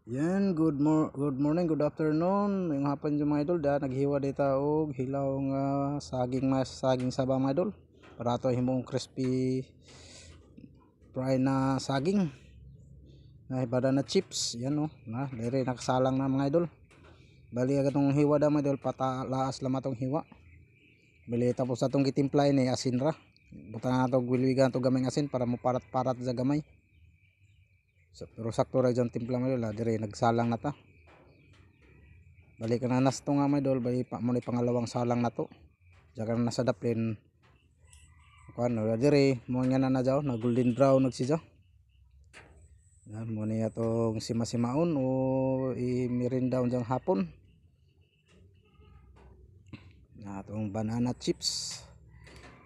Yan, good morning, good afternoon. Yung hapon yung mga idol, naghiwa dito og hilaw nga saging saba mga idol. Para to himong crispy fry na saging. Na ibada na chips, yan oh. Na, dire nakasalang na mga idol. Bali agad tong hiwa da mga idol, patalaas lama tong hiwa. Bali tapos atong gitimplay ni asin ra. Buta na to wilwigan to gamay asin para mo parat-parat sa gamay. So, pero sakto ra dyan timpla mga idol, dire nagsalang na ta. Balik na nas to nga mga idol, bali pa mo ni pangalawang salang na to. Diyan na nasa daplin. Kuan no dire mo nga na jaw na golden brown nagsiya. Yan mo ni atong simasimaon o i-merindaw jang hapon. Na atong banana chips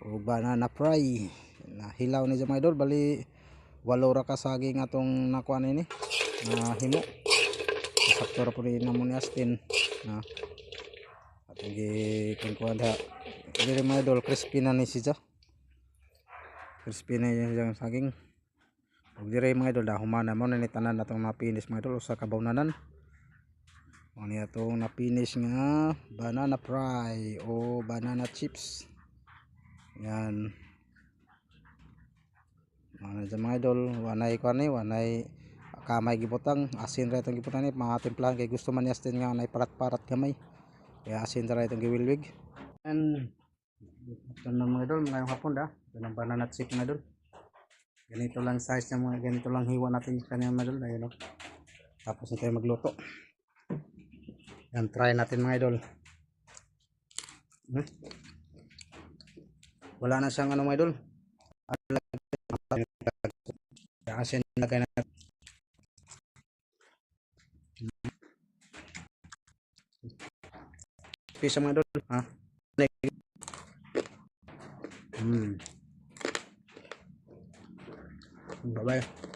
o banana fry na hilaw ni mga idol, bali 8 ra ka saging atong nakuan ini na himo. Sakto ra po rin na mo ni astin na atong gikuan da. Dire mga idol, crispy na ni siya. Crispy na yung saging. Ug dire mga idol, humana mo na ni tanan natong na-finish mga idol sa kabawnanan. Mo ni atong na-finish nga banana fry o banana chips. Yan. Ano dyan mga idol, wanay kamay gibutang, asin ra itong gibutang ni mga timplahan kay gusto man ni astin nga nay parat-parat kamay. Kaya asin ra itong giwilwig. And ito na mga idol, ngayong hapon ito ng banana chip mga idol. Ganito lang size ng mga, ganito lang hiwa natin kanina mga idol. Ayun, tapos na tayo magluto. Yan, try natin mga idol. Wala na siyang ano mga idol. Asin na kayo na. Pisa mga idol. Ha? Bye bye.